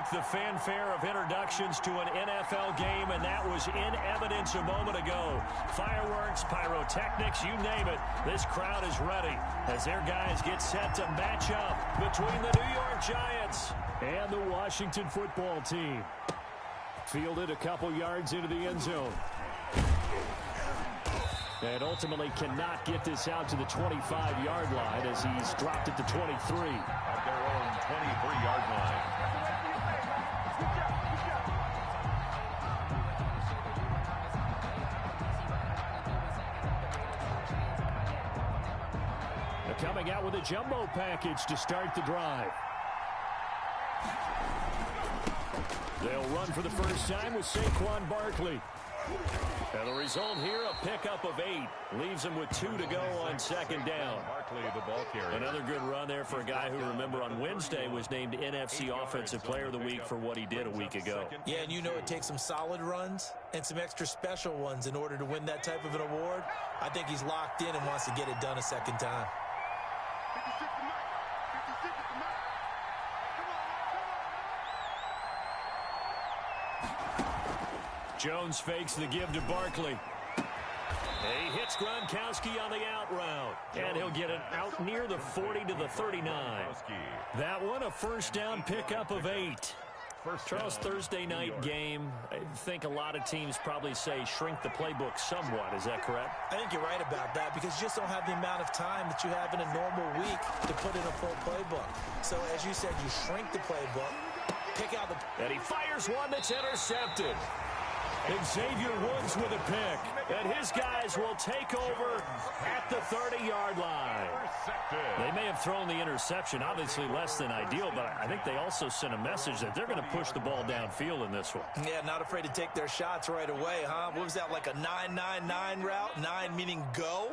like the fanfare of introductions to an NFL game, and that was in evidence a moment ago. Fireworks, pyrotechnics, you name it. This crowd is ready as their guys get set to match up between the New York Giants and the Washington football team. Fielded a couple yards into the end zone. And ultimately cannot get this out to the 25-yard line as he's dropped it to 23. At their own 23-yard line. They're coming out with a jumbo package to start the drive. They'll run for the first time with Saquon Barkley. And the result here, a pickup of 8. Leaves him with 2 to go on second down. Barkley, the ball carrier. Another good run there for a guy who, remember, on Wednesday was named NFC Offensive Player of the Week for what he did a week ago. Yeah, and you know it takes some solid runs and some extra special ones in order to win that type of an award. I think he's locked in and wants to get it done a second time. Jones fakes the give to Barkley. He hits Gronkowski on the out route. And he'll get it out near the 40 to the 39. That one, a first down pickup of 8. Charles, Thursday night game, I think a lot of teams probably say shrink the playbook somewhat. Is that correct? I think you're right about that because you just don't have the amount of time that you have in a normal week to put in a full playbook. So, as you said, you shrink the playbook, pick out the... And he fires one that's intercepted. Xavier Woods with a pick, and his guys will take over at the 30-yard line. They may have thrown the interception, obviously less than ideal, but I think they also sent a message that they're going to push the ball downfield in this one. Yeah, not afraid to take their shots right away, huh? What was that, like a 9-9-9 route? 9 meaning go?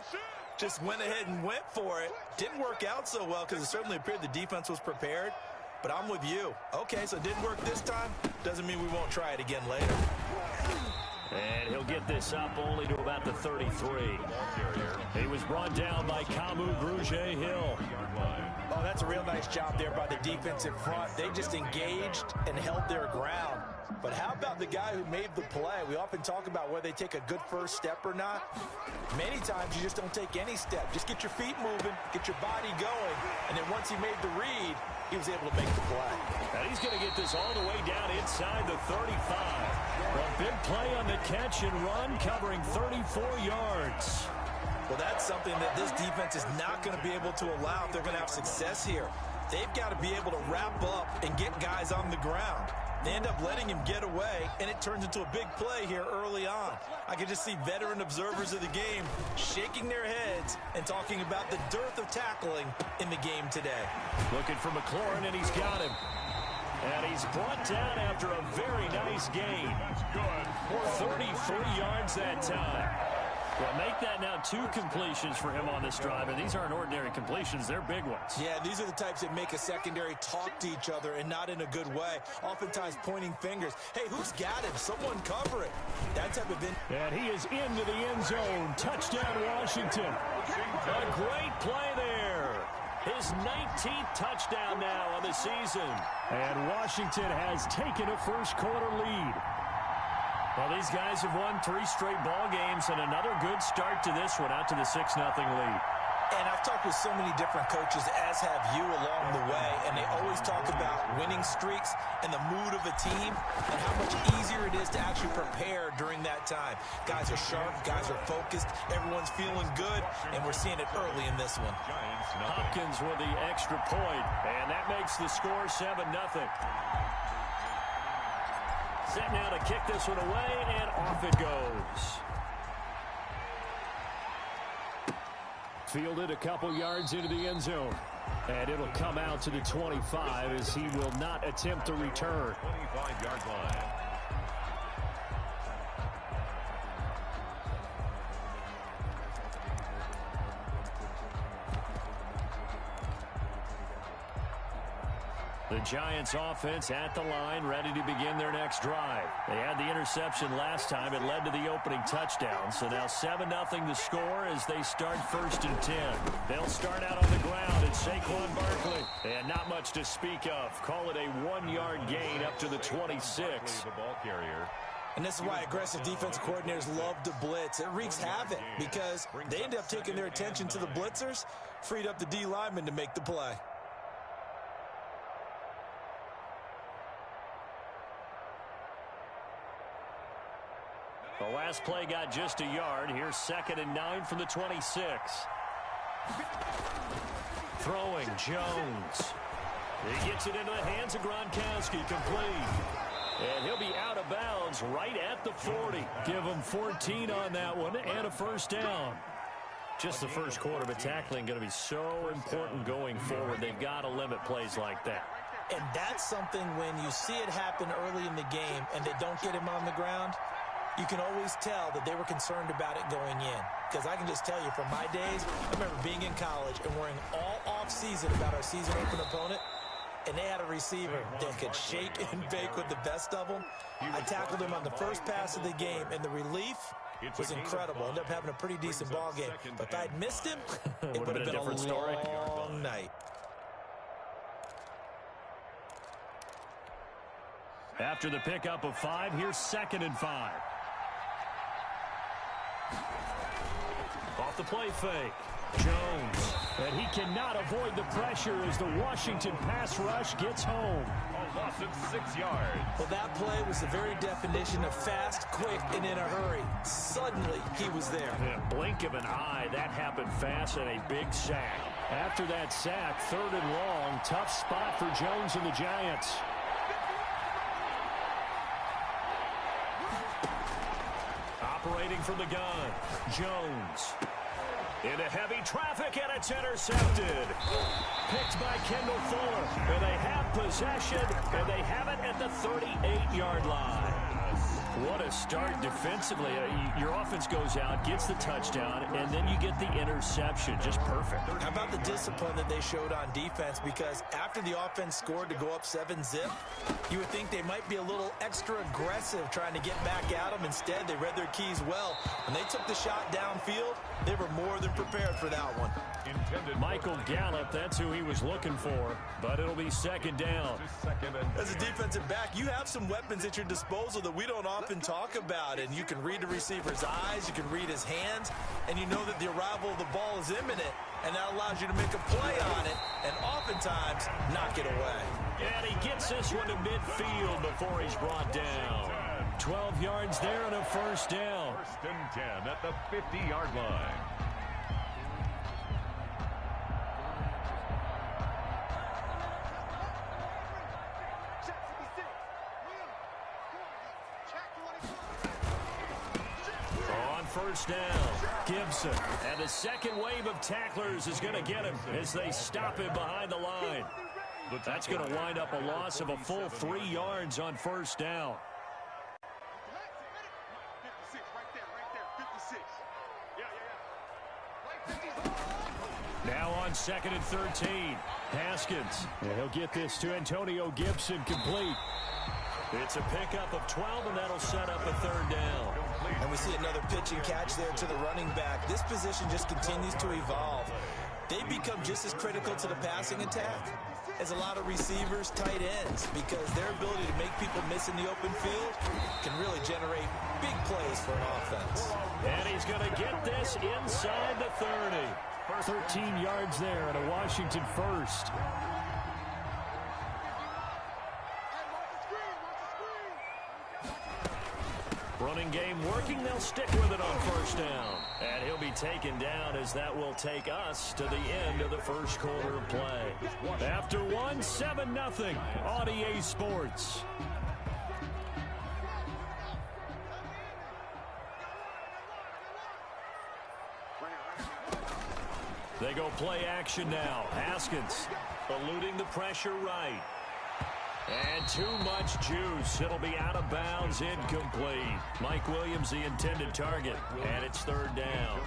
Just went ahead and went for it. Didn't work out so well because it certainly appeared the defense was prepared, but I'm with you. Okay, so it didn't work this time. Doesn't mean we won't try it again later. And he'll get this up only to about the 33. He was brought down by Kamu Grugier-Hill. Oh, that's a real nice job there by the defensive front. They just engaged and held their ground. But how about the guy who made the play? We often talk about whether they take a good first step or not. Many times you just don't take any step. Just get your feet moving, get your body going, and then once he made the read, he was able to make the play. And he's going to get this all the way down inside the 35. A big play on the catch and run, covering 34 yards. Well, that's something that this defense is not going to be able to allow if they're going to have success here. They've got to be able to wrap up and get guys on the ground. They end up letting him get away, and it turns into a big play here early on. I can just see veteran observers of the game shaking their heads and talking about the dearth of tackling in the game today. Looking for McLaurin, and he's got him. And he's brought down after a very nice gain. 33 yards that time. Well, make that now 2 completions for him on this drive, and these aren't ordinary completions. They're big ones. Yeah, these are the types that make a secondary talk to each other and not in a good way. Oftentimes pointing fingers. Hey, who's got him? Someone cover it. That type of... And he is into the end zone. Touchdown, Washington. A great play there. His 19th touchdown now on the season. And Washington has taken a first-quarter lead. Well, these guys have won 3 straight ball games, and another good start to this one, out to the 6-0 lead. And I've talked with so many different coaches, as have you along the way, and they always talk about winning streaks and the mood of a team and how much easier it is to actually prepare during that time. Guys are sharp, guys are focused, everyone's feeling good, and we're seeing it early in this one. Hopkins with the extra point, and that makes the score 7-0. Set now to kick this one away, and off it goes. Fielded a couple yards into the end zone. And it'll come out to the 25 as he will not attempt to return. 25-yard line. The Giants offense at the line, ready to begin their next drive. They had the interception last time. It led to the opening touchdown. So now 7-0 the score as they start 1st and 10. They'll start out on the ground. It's Saquon Barkley. And not much to speak of. Call it a 1-yard gain up to the 26. The ball carrier. And this is why aggressive defensive coordinators love to blitz. It wreaks havoc because they end up taking their attention to the blitzers, freed up the D lineman to make the play. The last play got just a yard. Here's 2nd and 9 from the 26. Throwing, Jones. He gets it into the hands of Gronkowski, complete. And he'll be out of bounds right at the 40. Give him 14 on that one and a 1st down. Just the first quarter, but tackling going to be so important going forward. They've got to limit plays like that. And that's something when you see it happen early in the game and they don't get him on the ground, you can always tell that they were concerned about it going in. Because I can just tell you from my days, I remember being in college and worrying all off-season about our season open opponent. And they had a receiver that could shake and bake with the best of them. I tackled him on the first pass of the game, and the relief was incredible. Ended up having a pretty decent ball game. But if I'd missed him, it would have been a long night. After the pickup of 5, here's 2nd and 5. Off the play fake. Jones. And he cannot avoid the pressure as the Washington pass rush gets home. A loss of 6 yards. Well, that play was the very definition of fast, quick, and in a hurry. Suddenly, he was there. In a blink of an eye, that happened fast and a big sack. After that sack, 3rd and long, tough spot for Jones and the Giants. Operating from the gun, Jones. Into heavy traffic, and it's intercepted. Picked by Kendall Fuller. And they have possession, and they have it at the 38-yard line. What a start defensively. Your offense goes out, gets the touchdown, and then you get the interception. Just perfect. How about the discipline that they showed on defense? Because after the offense scored to go up 7-zip, you would think they might be a little extra aggressive trying to get back at them. Instead, they read their keys well. When they took the shot downfield, they were more than prepared for that one. Michael Gallup, that's who he was looking for, but it'll be 2nd down. As a defensive back, you have some weapons at your disposal that we don't often talk about, and you can read the receiver's eyes, you can read his hands, and you know that the arrival of the ball is imminent, and that allows you to make a play on it, and oftentimes knock it away. And he gets this one to midfield before he's brought down. 12 yards there and a 1st down. 1st and 10 at the 50-yard line. On 1st down, Gibson. And the second wave of tacklers is going to get him as they stop him behind the line. That's going to wind up a loss of a full 3 yards on 1st down. Now on 2nd and 13, Haskins. And he'll get this to Antonio Gibson, complete. It's a pickup of 12, and that'll set up a 3rd down. And we see another pitch and catch there to the running back. This position just continues to evolve. They become just as critical to the passing attack as a lot of receivers, tight ends, because their ability to make people miss in the open field can really generate big plays for an offense. And he's going to get this inside the 30. 13 yards there and a Washington 1st. Running game working. They'll stick with it on 1st down. And he'll be taken down as that will take us to the end of the first quarter of play. After 7-0 on EA Sports. They go play action now. Haskins eluding the pressure right. And too much juice. It'll be out of bounds, incomplete. Mike Williams, the intended target, and it's 3rd down.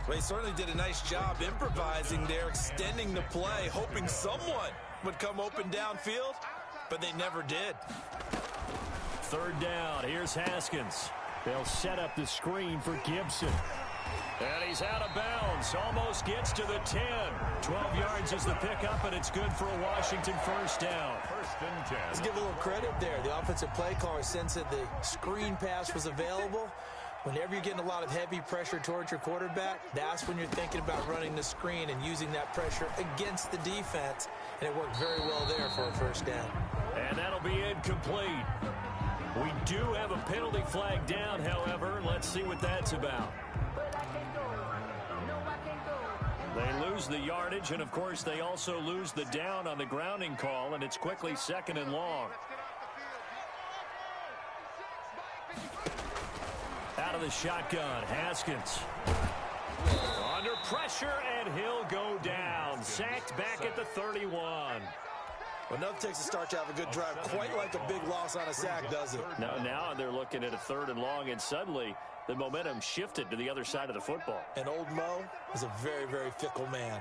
Well, he certainly did a nice job improvising there, extending the play, hoping someone would come open downfield. but they never did. Third down. Here's Haskins. They'll set up the screen for Gibson. And he's out of bounds. Almost gets to the 10. 12 yards is the pickup, and it's good for a Washington first down. First and 10. Let's give a little credit there. The offensive play caller sensed that the screen pass was available. Whenever you're getting a lot of heavy pressure towards your quarterback, that's when you're thinking about running the screen and using that pressure against the defense. And it worked very well there for a first down. And that'll be incomplete. We do have a penalty flag down, however. Let's see what that's about. They lose the yardage, and, of course, they also lose the down on the grounding call, and it's quickly second and long. Out of the shotgun, Haskins. Under pressure, and he'll go down. Sacked back at the 31. Well, enough takes a start to have a good drive. Quite like a big loss on a sack, does it? Now they're looking at a third and long, and suddenly the momentum shifted to the other side of the football. And old Mo is a very, very fickle man.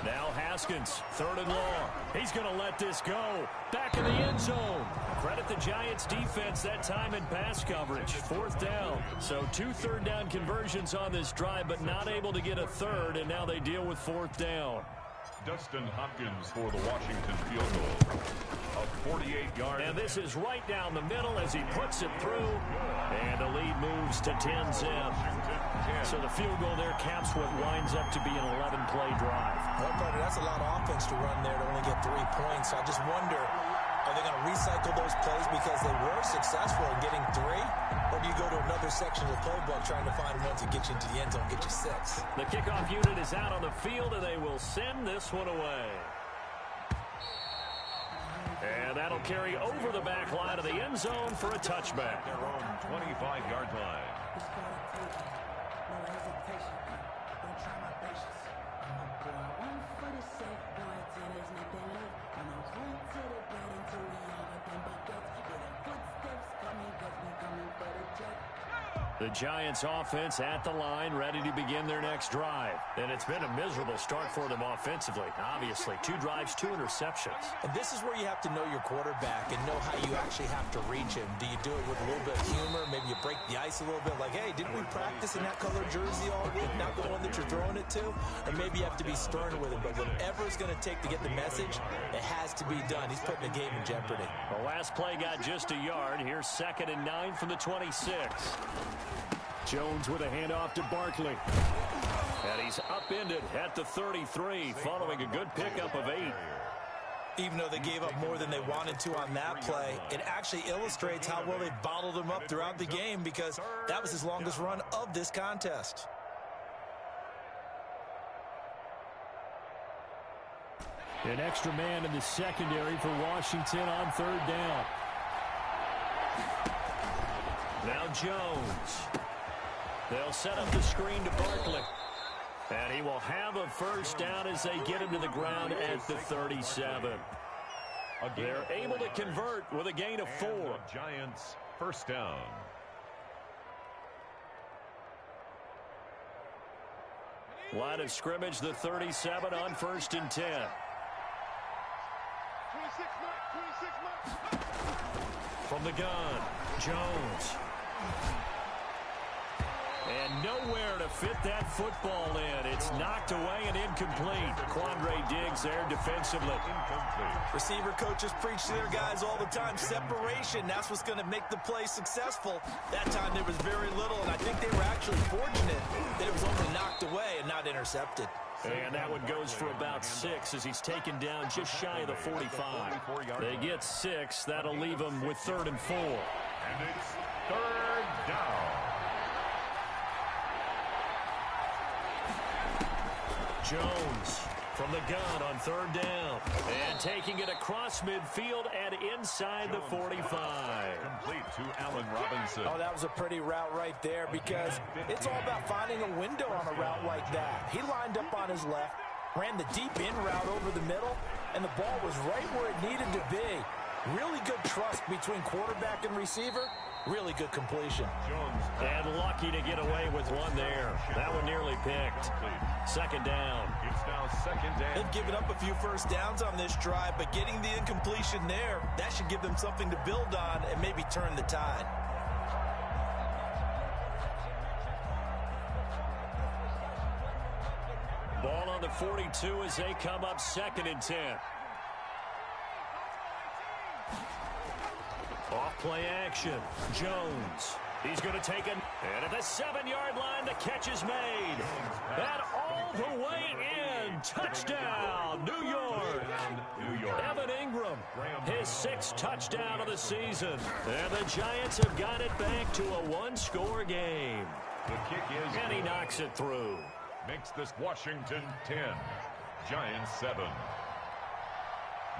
Now Haskins, third and long. He's going to let this go. Back in the end zone. Credit the Giants defense that time in pass coverage. Fourth down. So 2 third-down conversions on this drive, but not able to get a third, and now they deal with fourth down. Dustin Hopkins for the Washington field goal. A 48-yard. And this is right down the middle as he puts it through. And the lead moves to 10-zip. So the field goal there caps what winds up to be an 11-play drive. Well, buddy, that's a lot of offense to run there to only get 3 points. So I just wonder, are they going to recycle those plays because they were successful in getting 3? Or do you go to another section of the playbook trying to find ones that get you into the end zone, get you 6? The kickoff unit is out on the field, and they will send this one away. And that'll carry over the back line of the end zone for a touchback. Their own 25-yard line. The Giants offense at the line, ready to begin their next drive. And it's been a miserable start for them offensively. Obviously, 2 drives, 2 interceptions. And this is where you have to know your quarterback and know how you actually have to reach him. Do you do it with a little bit of humor? Maybe you break the ice a little bit, like, hey, didn't we practice in that color jersey all week, not the one that you're throwing it to? Or maybe you have to be stern with him. But whatever it's going to take to get the message, it has to be done. He's putting the game in jeopardy. The last play got just a yard. Here's 2nd and 9 from the 26. Jones with a handoff to Barkley. And he's upended at the 33 following a good pickup of 8. Even though they gave up more than they wanted to on that play, it actually illustrates how well they bottled him up throughout the game because that was his longest run of this contest. An extra man in the secondary for Washington on 3rd down. Now Jones. They'll set up the screen to Barkley. And he will have a first down as they get him to the ground at the 37. They're able to convert with a gain of 4. Giants first down. Line of scrimmage, the 37 on 1st and 10. From the gun, Jones. And nowhere to fit that football in. It's knocked away and incomplete. Quandre Diggs there defensively. Incomplete. Receiver coaches preach to their guys all the time. Separation, that's what's going to make the play successful. That time there was very little, and I think they were actually fortunate that it was only knocked away and not intercepted. And that one goes for about 6 as he's taken down just shy of the 45. They get 6. That'll leave them with 3rd and 4. And it's 3rd down. Jones from the gun on 3rd down. And taking it across midfield and inside the 45. Complete to Allen Robinson. Oh, that was a pretty route right there because it's all about finding a window on a route like that. He lined up on his left, ran the deep in route over the middle, and the ball was right where it needed to be. Really good trust between quarterback and receiver, Really good completion. And lucky to get away with one there. That one nearly picked. Second down. It's now second down. They've given up a few first downs on this drive, but getting the incompletion there, that should give them something to build on and maybe turn the tide. Ball on the 42 as they come up 2nd and 10. Off play action. Jones. He's going to take it. And at the 7-yard line, the catch is made. And all the way in. Touchdown, New York. Evan Ingram, his 6th touchdown of the season. And the Giants have got it back to a one-score game. The kick is. And he knocks it through. Makes this Washington 10. Giants 7.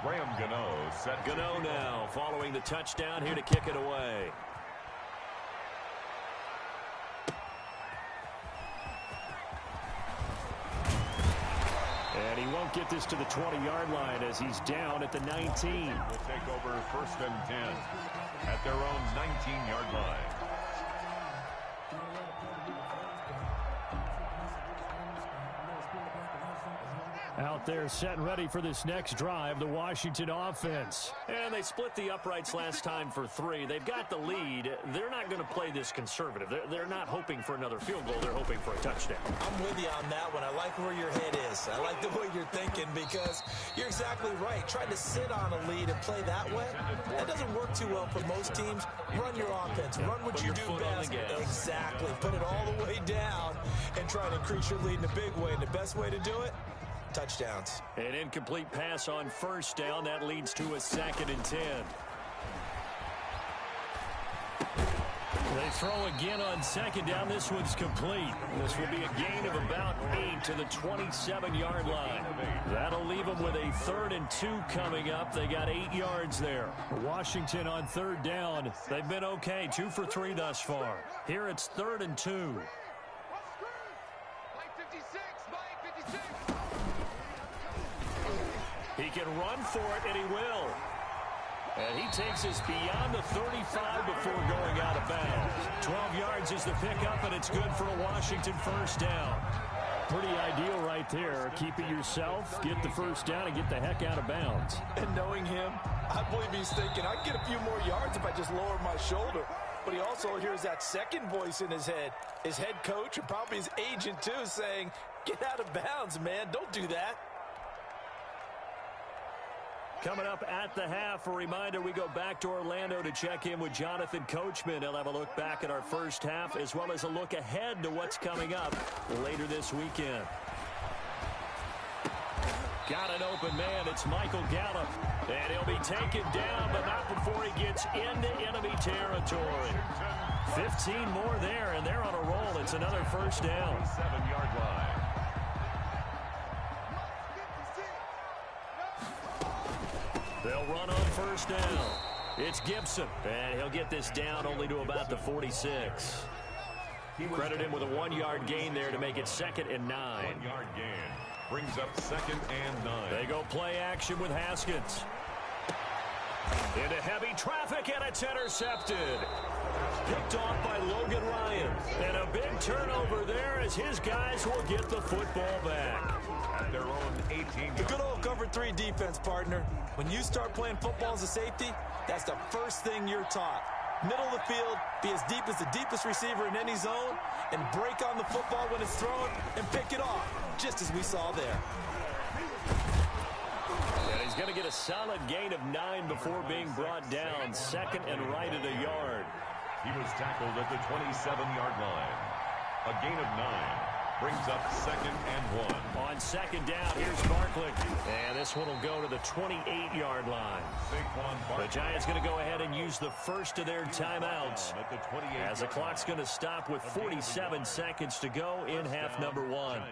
Graham Gano set. Gano now following the touchdown here to kick it away. And he won't get this to the 20-yard line as he's down at the 19. Will take over 1st and 10 at their own 19-yard line. Out there set and ready for this next drive, the Washington offense. And they split the uprights last time for 3. They've got the lead. They're not going to play this conservative. They're not hoping for another field goal. They're hoping for a touchdown. I'm with you on that one. I like where your head is. I like the way you're thinking because you're exactly right. Trying to sit on a lead and play that way, that doesn't work too well for most teams. Run your offense. Run what you do best. Exactly. Put it all the way down and try to increase your lead in a big way. And the best way to do it, touchdowns. An incomplete pass on 1st down. That leads to a 2nd and 10. They throw again on 2nd down. This one's complete. This will be a gain of about 8 to the 27-yard line. That'll leave them with a 3rd and 2 coming up. They got 8 yards there. Washington on 3rd down. They've been okay. 2 for 3 thus far. Here it's 3rd and 2. He can run for it, and he will. And he takes us beyond the 35 before going out of bounds. 12 yards is the pickup, and it's good for a Washington 1st down. Pretty ideal right there. Keep it yourself, get the 1st down, and get the heck out of bounds. And knowing him, I believe he's thinking, I can get a few more yards if I just lower my shoulder. But he also hears that second voice in his head. His head coach, and probably his agent too, saying, get out of bounds, man. Don't do that. Coming up at the half, a reminder, we go back to Orlando to check in with Jonathan Coachman. He'll have a look back at our first half as well as a look ahead to what's coming up later this weekend. Got an open man. It's Michael Gallup. And he'll be taken down, but not before he gets into enemy territory. 15 more there, and they're on a roll. It's another 1st down. 7-yard line. They'll run on 1st down. It's Gibson, and he'll get this down only to about the 46. Credit him with a 1-yard gain there to make it 2nd and 9. 1-yard gain brings up 2nd and 9. They go play action with Haskins. Into heavy traffic, and it's intercepted. Picked off by Logan Ryan. And a big turnover there as his guys will get the football back. At their own 18. The good old cover 3 defense, partner. When you start playing football as a safety, that's the first thing you're taught. Middle of the field, be as deep as the deepest receiver in any zone, and break on the football when it's thrown and pick it off, just as we saw there. And he's going to get a solid gain of 9 before being brought down. 2nd and right at a yard. He was tackled at the 27-yard line. A gain of 9 brings up 2nd and 1. On 2nd down, here's Barkley. And this one will go to the 28-yard line. The Giants going to go ahead and use the first of their timeouts as the clock's going to stop with 47 seconds to go in half number 1.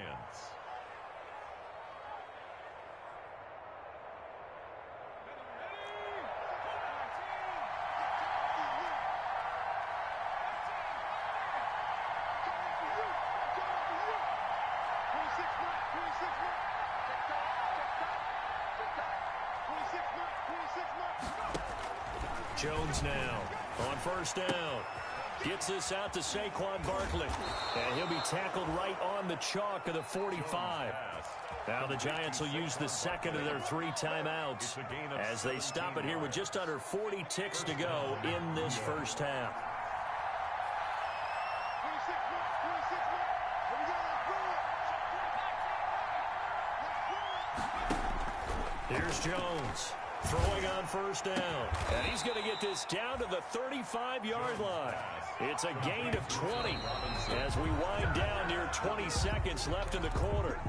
Jones now. On first down. Gets this out to Saquon Barkley. And he'll be tackled right on the chalk of the 45. Now the Giants will use the second of their 3 timeouts as they stop it here with just under 40 ticks to go in this first half. Here's Jones throwing on first down. And he's going to get this down to the 35-yard line. It's a gain of 20 as we wind down near 20 seconds left in the quarter.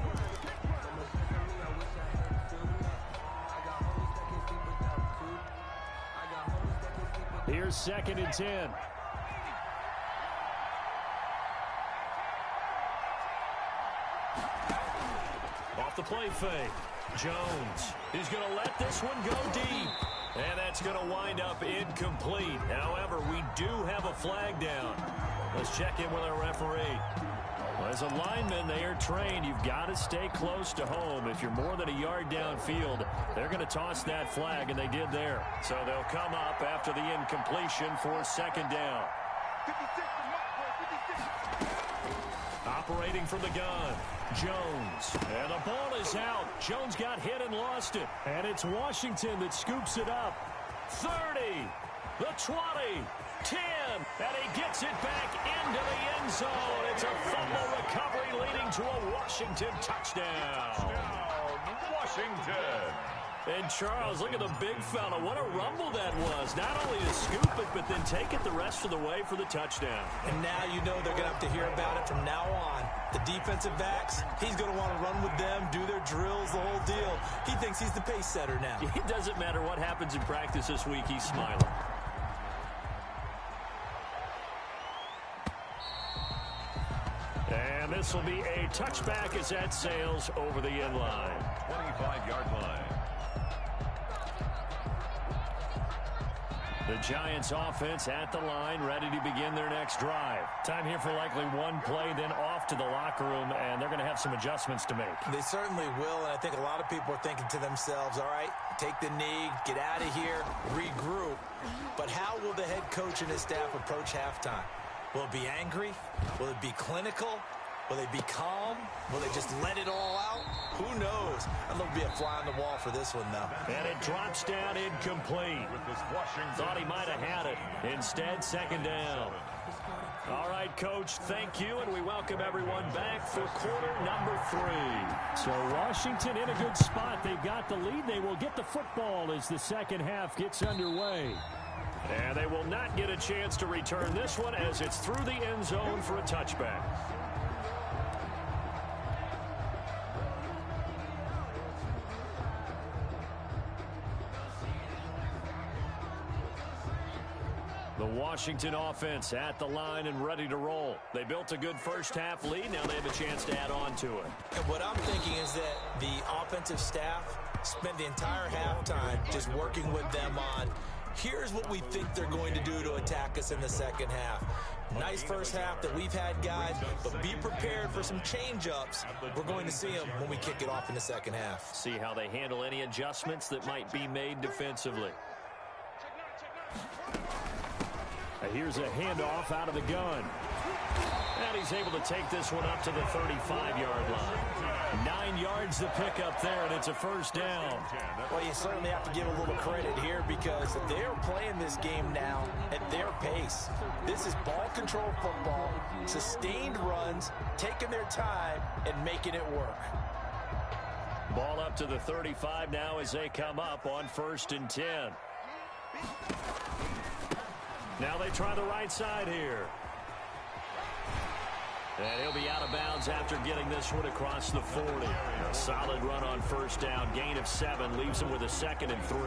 Here's 2nd and 10. Off the play fake. Jones is going to let this one go deep. And that's going to wind up incomplete. However, we do have a flag down. Let's check in with our referee. Well, as a lineman, they are trained. You've got to stay close to home. If you're more than a yard downfield, they're going to toss that flag, and they did there. So they'll come up after the incompletion for 2nd down. Operating from the gun, Jones. And the ball is out. Jones got hit and lost it. And it's Washington that scoops it up. 30, the 20, 10, and he gets it back into the end zone. It's a fumble recovery leading to a Washington touchdown. Washington. And Charles, look at the big fella. What a rumble that was. Not only to scoop it, but then take it the rest of the way for the touchdown. And now you know they're going to have to hear about it from now on. The defensive backs, he's going to want to run with them, do their drills, the whole deal. He thinks he's the pace setter now. It doesn't matter what happens in practice this week. He's smiling. And this will be a touchback as that sails over the end line. 25-yard line. The Giants offense at the line, ready to begin their next drive. Time here for likely one play, then off to the locker room, and they're going to have some adjustments to make. They certainly will, and I think a lot of people are thinking to themselves, all right, take the knee, get out of here, regroup. But how will the head coach and his staff approach halftime? Will it be angry? Will it be clinical? Will they be calm? Will they just let it all out? Who knows? I'd love to be a fly on the wall for this one, though. And it drops down incomplete. Thought he might have had it. Instead, 2nd down. All right, Coach, thank you, and we welcome everyone back for quarter number 3. So Washington in a good spot. They've got the lead. They will get the football as the second half gets underway. And they will not get a chance to return this one as it's through the end zone for a touchback. The Washington offense at the line and ready to roll. They built a good first half lead. Now they have a chance to add on to it. And what I'm thinking is that the offensive staff spent the entire halftime just working with them on, here's what we think they're going to do to attack us in the second half. Nice first half that we've had, guys, but be prepared for some change-ups. We're going to see them when we kick it off in the second half. See how they handle any adjustments that might be made defensively. Here's a handoff out of the gun. And he's able to take this one up to the 35-yard line. 9 yards to pick up there, and it's a first down. Well, you certainly have to give a little credit here because they're playing this game now at their pace. This is ball control football, sustained runs, taking their time, and making it work. Ball up to the 35 now as they come up on 1st and 10. Now they try the right side here. And he'll be out of bounds after getting this one across the 40. A solid run on first down. Gain of 7 leaves him with a 2nd and 3.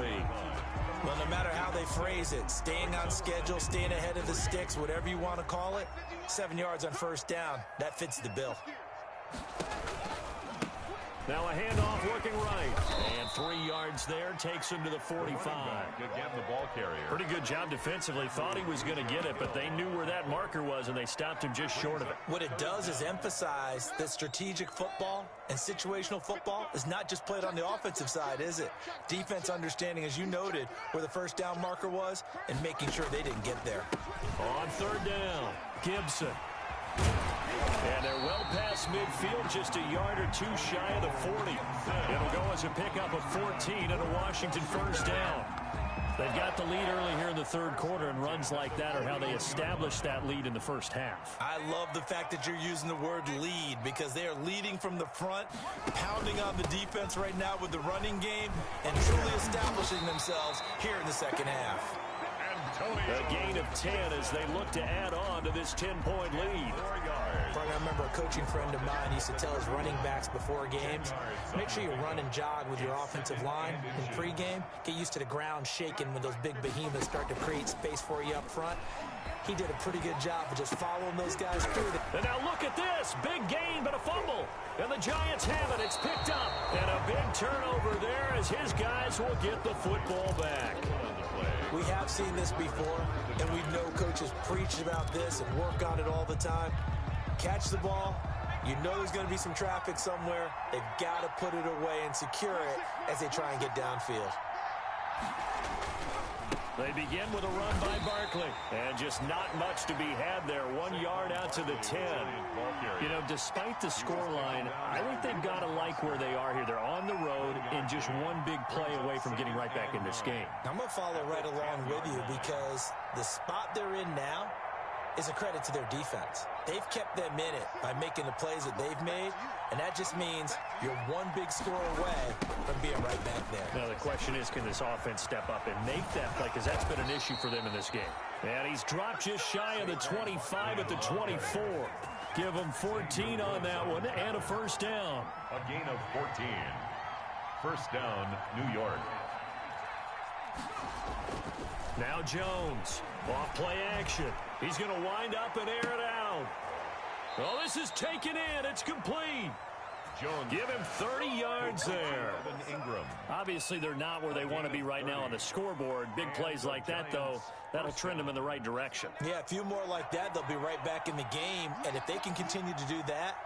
Well, no matter how they phrase it, staying on schedule, staying ahead of the sticks, whatever you want to call it, 7 yards on first down, that fits the bill. Now a handoff working right. And 3 yards there takes him to the 45. Again, the ball carrier. Pretty good job defensively. Thought he was going to get it, but they knew where that marker was, and they stopped him just short of it. What it does is emphasize that strategic football and situational football is not just played on the offensive side, is it? Defense understanding, as you noted, where the first down marker was and making sure they didn't get there. On 3rd down, Gibson. And they're well past midfield, just a yard or 2 shy of the 40. It'll go as a pickup of 14 and a Washington first down. They've got the lead early here in the 3rd quarter, and runs like that are how they establish that lead in the first half. I love the fact that you're using the word lead, because they are leading from the front, pounding on the defense right now with the running game, and truly establishing themselves here in the second half. A gain of 10 as they look to add on to this 10-point lead. I remember a coaching friend of mine used to tell his running backs before games, make sure you run and jog with your offensive line in pregame. Get used to the ground shaking when those big behemoths start to create space for you up front. He did a pretty good job of just following those guys through. And now look at this. Big gain, but a fumble. And the Giants have it. It's picked up. And a big turnover there as his guys will get the football back. We have seen this before, and we know coaches preach about this and work on it all the time. Catch the ball. You know there's going to be some traffic somewhere. They've got to put it away and secure it as they try and get downfield. They begin with a run by Barkley. And just not much to be had there. 1 yard out to the 10. You know, despite the scoreline, I think they've got to like where they are here. They're on the road and just one big play away from getting right back in this game. I'm going to follow right along with you, because the spot they're in now is a credit to their defense. They've kept them in it by making the plays that they've made, and that just means you're one big score away from being right back there. Now the question is, can this offense step up and make that play, because that's been an issue for them in this game. And he's dropped just shy of the 25 at the 24. Give him 14 on that one and a first down. A gain of 14. First down, New York. Now Jones, off play action. He's going to wind up and air it out. Oh, this is taken in. It's complete. Jones. Give him 30 yards there. Ingram. Obviously, they're not where they want to be right now on the scoreboard. Big plays like that, though, that'll trend them in the right direction. Yeah, a few more like that, they'll be right back in the game. And if they can continue to do that,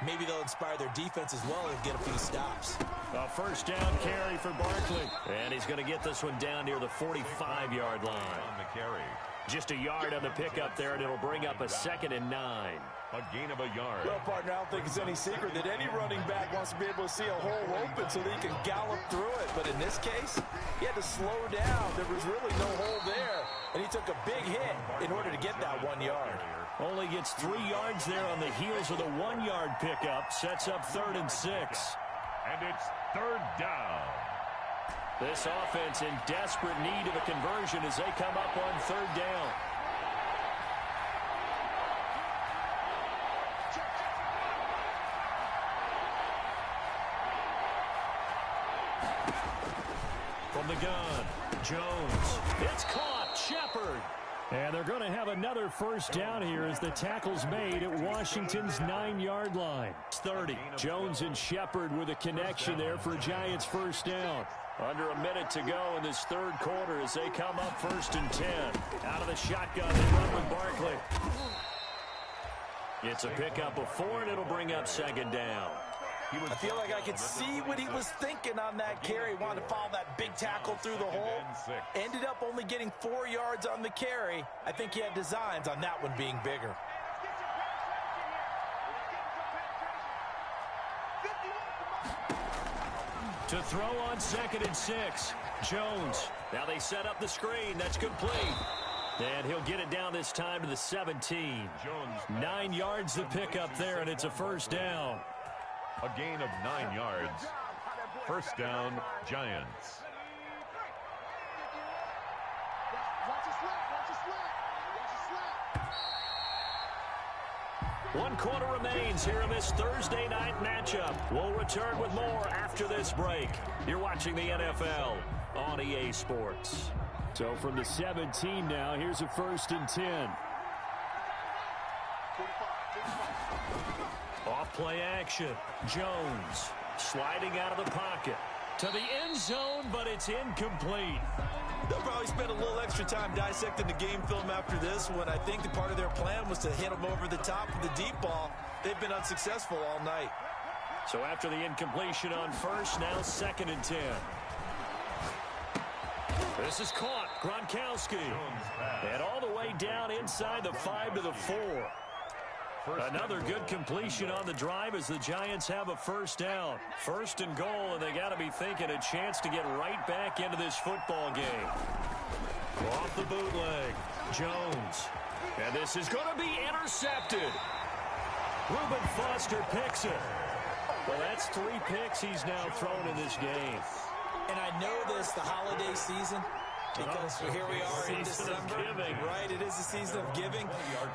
maybe they'll inspire their defense as well and get a few stops. A first down carry for Barkley. And he's going to get this one down near the 45-yard line. On the carry. Just a yard on the pickup there, and it'll bring up a 2nd and 9. A gain of a yard. Well, partner, I don't think it's any secret that any running back wants to be able to see a hole open so that he can gallop through it. But in this case, he had to slow down. There was really no hole there, and he took a big hit in order to get that 1 yard. Only gets 3 yards there on the heels of the 1 yard pickup. Sets up 3rd and 6. And it's 3rd down. This offense in desperate need of a conversion as they come up on 3rd down. From the gun, Jones. It's caught. Shepard. And they're going to have another first down here as the tackle's made at Washington's 9-yard line. It's 30. Jones and Shepard with a connection there for Giants first down. Under a minute to go in this 3rd quarter as they come up 1st and 10. Out of the shotgun, they run with Barkley. It's a pickup of 4, and it'll bring up 2nd down. I feel like I could see what he was thinking on that carry. He wanted to follow that big tackle through the hole. Ended up only getting 4 yards on the carry. I think he had designs on that one being bigger. To throw on 2nd and 6. Jones. Now they set up the screen. That's complete. And he'll get it down this time to the 17. 9 yards to pick up there, and it's a first down. A gain of 9 yards. First down, Giants. One quarter remains here in this Thursday night matchup. We'll return with more after this break. You're watching the NFL on EA Sports. So from the 17 now, here's a 1st and 10. Off play action. Jones Sliding out of the pocket to the end zone, but it's incomplete. They'll probably spend a little extra time dissecting the game film after this one. I think the part of their plan was to hit them over the top with the deep ball. They've been unsuccessful all night. So after the incompletion on first, now 2nd and 10. This is caught. Gronkowski. And all the way down inside the 5 to the 4. Another good completion on the drive as the Giants have a first down. 1st and goal, and they got to be thinking a chance to get right back into this football game. Off the bootleg. Jones. And this is going to be intercepted. Reuben Foster picks it. Well, that's 3 picks he's now thrown in this game. And I know this, the holiday season, because here we are in December. Right, it is the season of giving.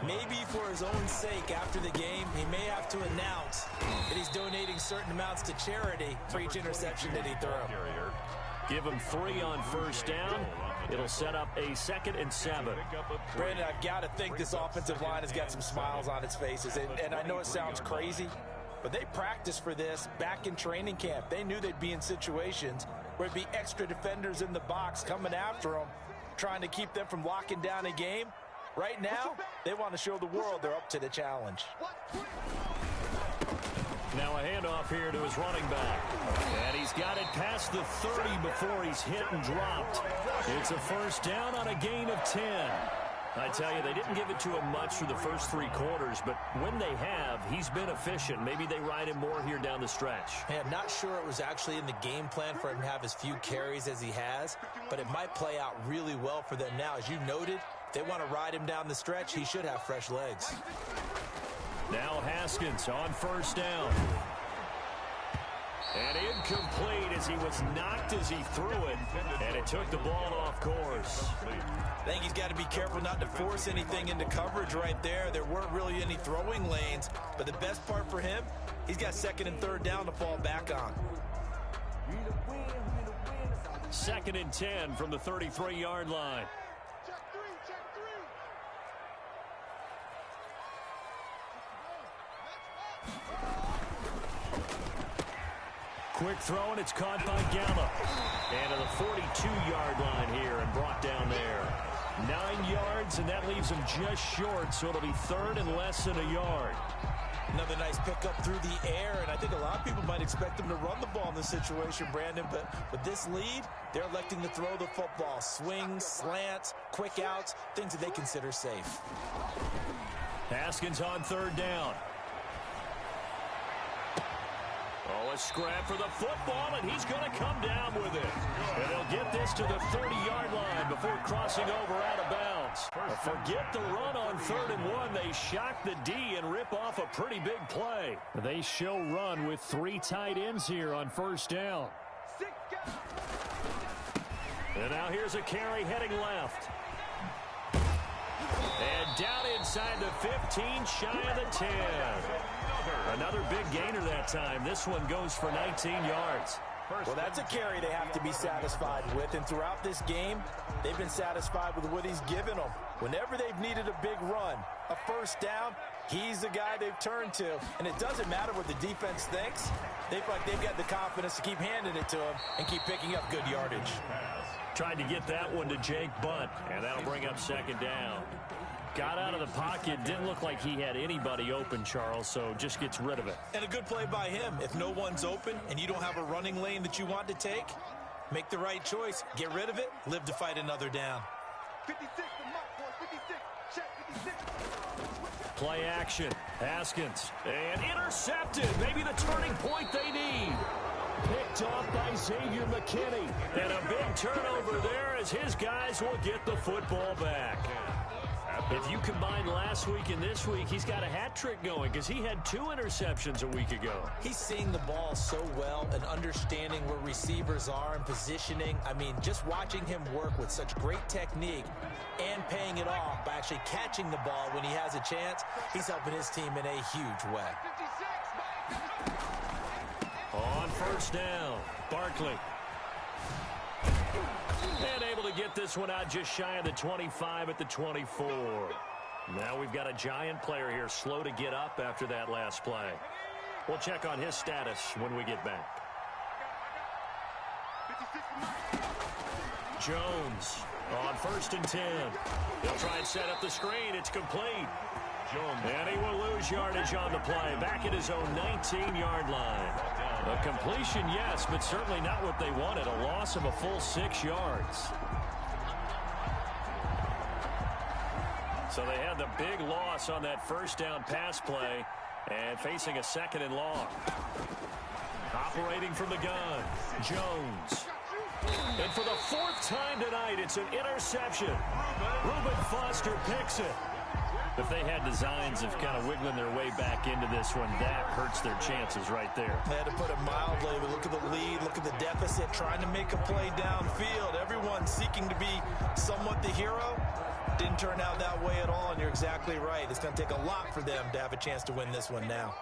Maybe for his own sake after the game, he may have to announce that he's donating certain amounts to charity for each interception that he threw. Give him 3 on first down. It'll set up a 2nd and 7. Brandon, I've got to think this offensive line has got some smiles on its faces. And I know it sounds crazy, but they practiced for this back in training camp. They knew they'd be in situations where it'd be extra defenders in the box coming after them, trying to keep them from locking down a game. Right now, they want to show the world they're up to the challenge. Now a handoff here to his running back. And he's got it past the 30 before he's hit and dropped. It's a first down on a gain of 10. I tell you, they didn't give it to him much for the first 3 quarters, but when they have, he's been efficient. Maybe they ride him more here down the stretch. Hey, I'm not sure it was actually in the game plan for him to have as few carries as he has, but it might play out really well for them now. As you noted, if they want to ride him down the stretch, he should have fresh legs. Now Haskins on first down. And incomplete as he was knocked as he threw it, and it took the ball off course. I think he's got to be careful not to force anything into coverage right there. There weren't really any throwing lanes, but the best part for him, he's got 2nd and 3rd down to fall back on. 2nd and 10 from the 33-yard line. Quick throw, and it's caught by Gallup. And to the 42-yard line here and brought down there. 9 yards, and that leaves him just short, so it'll be 3rd and less than a yard. Another nice pickup through the air, and I think a lot of people might expect him to run the ball in this situation, Brandon, but with this lead, they're electing to throw the football. Swings, slants, quick outs, things that they consider safe. Haskins on 3rd down. Oh, a scrap for the football, and he's going to come down with it. And they'll get this to the 30-yard line before crossing over out of bounds. Forget the run on 3rd and 1. They shock the D and rip off a pretty big play. They show run with 3 tight ends here on first down. And now here's a carry heading left. And down inside the 15, shy of the 10. Another big gainer that time. This one goes for 19 yards. Well, that's a carry they have to be satisfied with. And throughout this game, they've been satisfied with what he's given them. Whenever they've needed a big run, a first down, he's the guy they've turned to. And it doesn't matter what the defense thinks. They feel like they've got the confidence to keep handing it to him and keep picking up good yardage. Tried to get that one to Jake Bunt, and that'll bring up 2nd down. Got out of the pocket. Didn't look like he had anybody open, Charles, so just gets rid of it. And a good play by him. If no one's open and you don't have a running lane that you want to take, make the right choice. Get rid of it. Live to fight another down. 56, the mark, boy. 56. Check 56. Play action. Haskins. And intercepted. Maybe the turning point they need. Picked off by Xavier McKinney. And a big turnover there as his guys will get the football back. If you combine last week and this week, he's got a hat trick going because he had 2 interceptions a week ago. He's seeing the ball so well and understanding where receivers are and positioning. I mean, just watching him work with such great technique and paying it off by actually catching the ball when he has a chance, he's helping his team in a huge way. On first down, Barkley. And able to get this one out just shy of the 25 at the 24. Now we've got a Giant player here slow to get up after that last play. We'll check on his status when we get back. Jones on 1st and 10. He'll try and set up the screen. It's complete. Jones. And he will lose yardage on the play. Back at his own 19-yard line. A completion, yes, but certainly not what they wanted. A loss of a full 6 yards. So they had the big loss on that first down pass play and facing a 2nd and long. Operating from the gun, Jones. And for the 4th time tonight, it's an interception. Reuben Foster picks it. If they had designs of kind of wiggling their way back into this one, that hurts their chances right there. They had to put it mildly, but look at the lead, look at the deficit, trying to make a play downfield. Everyone seeking to be somewhat the hero. Didn't turn out that way at all, and you're exactly right. It's going to take a lot for them to have a chance to win this one now.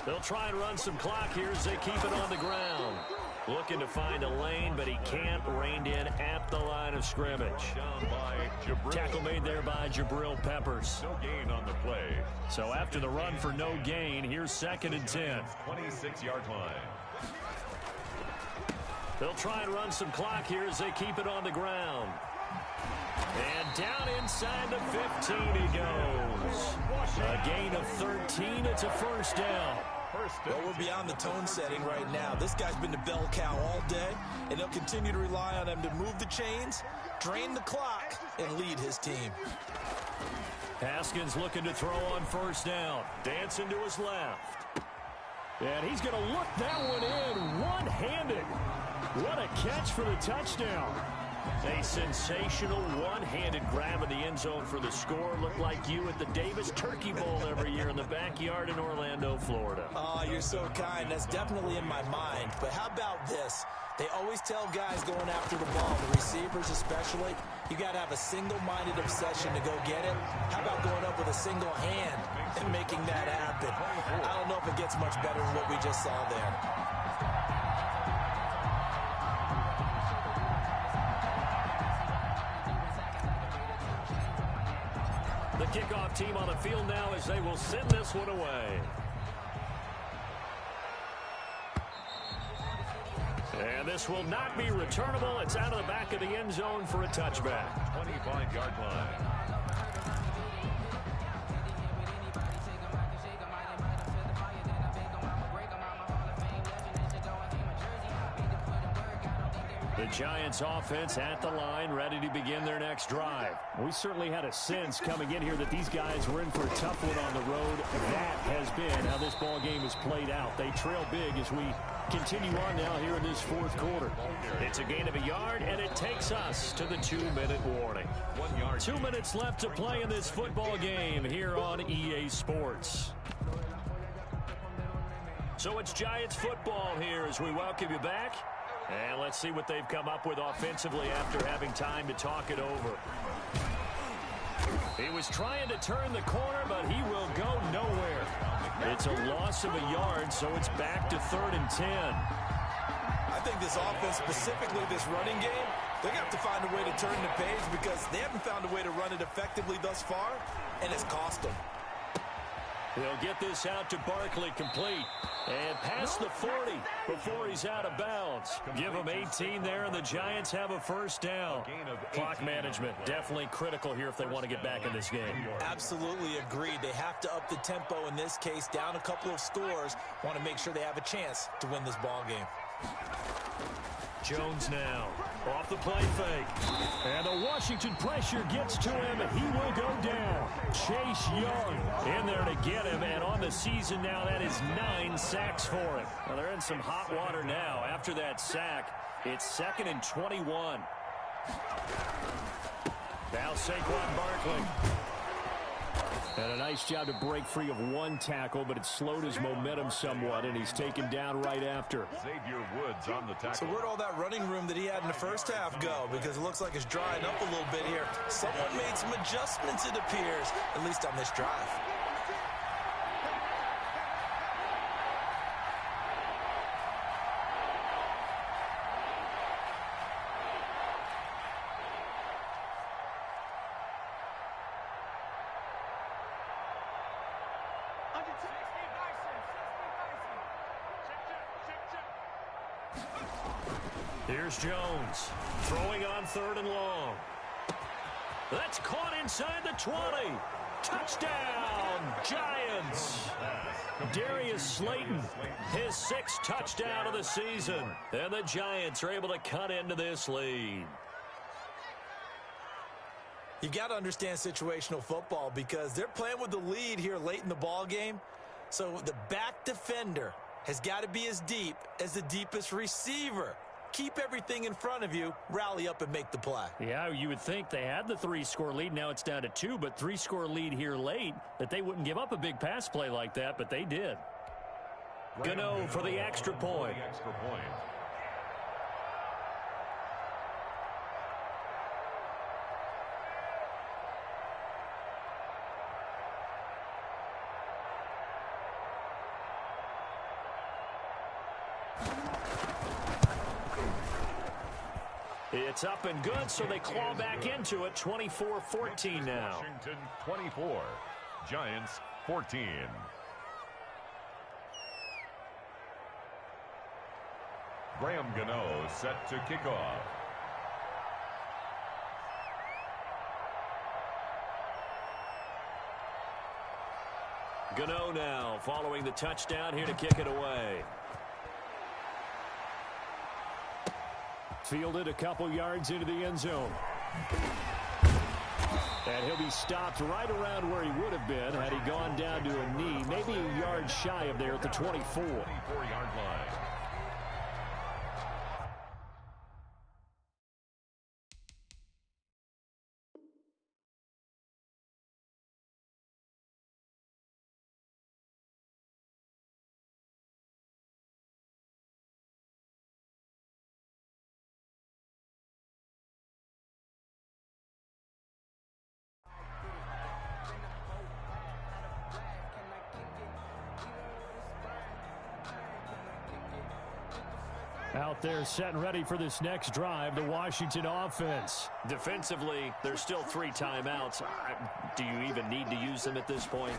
They'll try and run some clock here as they keep it on the ground. Looking to find a lane, but he can't. Reined in at the line of scrimmage. Tackle made there by Jabril Peppers. No gain on the play. So after the run for no gain, here's 2nd and 10. 26-yard line. They'll try and run some clock here as they keep it on the ground. And down inside the 15 he goes. A gain of 13. It's a 1st down. Well, we're beyond the tone setting right now. This guy's been the bell cow all day, and they'll continue to rely on him to move the chains, drain the clock, and lead his team. Haskins looking to throw on 1st down. Dancing to his left. And he's going to look that one in one-handed. What a catch for the touchdown. A sensational one-handed grab in the end zone for the score. Looked like you at the Davis Turkey Bowl every year in the backyard in Orlando, Florida. Oh, you're so kind. That's definitely in my mind. But how about this? They always tell guys going after the ball, the receivers especially, you got to have a single-minded obsession to go get it. How about going up with a single hand and making that happen? I don't know if it gets much better than what we just saw there. The kickoff team on the field now as they will send this one away. And this will not be returnable. It's out of the back of the end zone for a touchback. 25-yard line. The Giants offense at the line, ready to begin their next drive. We certainly had a sense coming in here that these guys were in for a tough one on the road. That has been how this ball game is played out. They trail big as we continue on now here in this 4th quarter. It's a gain of a yard, and it takes us to the 2-minute warning. 1 yard. 2 minutes left to play in this football game here on EA Sports. So it's Giants football here as we welcome you back. And let's see what they've come up with offensively after having time to talk it over. He was trying to turn the corner, but he will go nowhere. It's a loss of a yard, so it's back to 3rd and 10. I think this offense, specifically this running game, they're going to have to find a way to turn the page because they haven't found a way to run it effectively thus far, and it's cost them. They'll get this out to Barkley, complete. And past the 40 before he's out of bounds. Give him 18 there, and the Giants have a 1st down. Clock management definitely critical here if they want to get back in this game. Absolutely agreed. They have to up the tempo in this case, down a couple of scores. Want to make sure they have a chance to win this ball game. Jones now off the play fake. And the Washington pressure gets to him, and he will go down. Chase Young in there to get him, and on the season now, that is 9 sacks for him. Well, they're in some hot water now. After that sack, it's 2nd and 21. Now Saquon Barkley. And a nice job to break free of one tackle, but it slowed his momentum somewhat, and he's taken down right after. Xavier Woods on the tackle. So where'd all that running room that he had in the first half go? Because it looks like it's drying up a little bit here. Someone made some adjustments, it appears, at least on this drive. Here's Jones, throwing on 3rd and long. That's caught inside the 20. Touchdown, Giants. Darius Slayton, his 6th touchdown of the season. And the Giants are able to cut into this lead. You've got to understand situational football because they're playing with the lead here late in the ball game. So the back defender has got to be as deep as the deepest receiver. Keep everything in front of you, rally up and make the play. Yeah, you would think they had the 3-score lead. Now it's down to 2, but 3-score lead here late, that they wouldn't give up a big pass play like that, but they did. Gano for the extra point. It's up and good, so they claw back into it. 24-14 now. Washington 24, Giants 14. Graham Gano set to kick off. Gano now following the touchdown here to kick it away. Fielded a couple yards into the end zone. And he'll be stopped right around where he would have been had he gone down to a knee, maybe a yard shy of there at the 24. 24-yard line. Out there set and ready for this next drive, the Washington offense. Defensively, there's still 3 timeouts. Do you even need to use them at this point?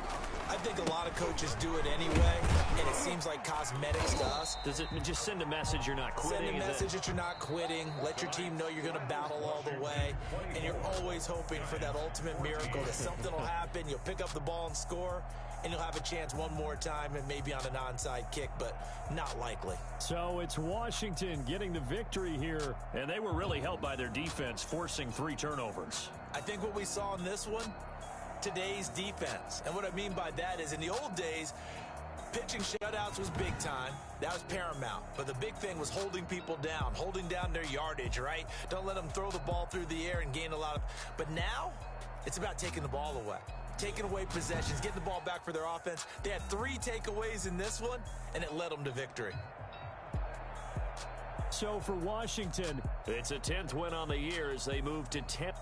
I think a lot of coaches do it anyway, and it seems like cosmetics to us. Does it just send a message you're not quitting? Send a message that you're not quitting. Let your team know you're going to battle all the way, and you're always hoping for that ultimate miracle that something will happen, you'll pick up the ball and score, and you'll have a chance one more time and maybe on an onside kick, but not likely. So it's Washington getting the victory here, and they were really helped by their defense, forcing 3 turnovers. I think what we saw in this one, today's defense. And what I mean by that is in the old days, pitching shutouts was big time. That was paramount. But the big thing was holding people down, holding down their yardage, right? Don't let them throw the ball through the air and gain a lot of... But now, it's about taking the ball away. Taking away possessions, getting the ball back for their offense. They had 3 takeaways in this one, and it led them to victory. So for Washington, it's a 10th win on the year as they move to 10.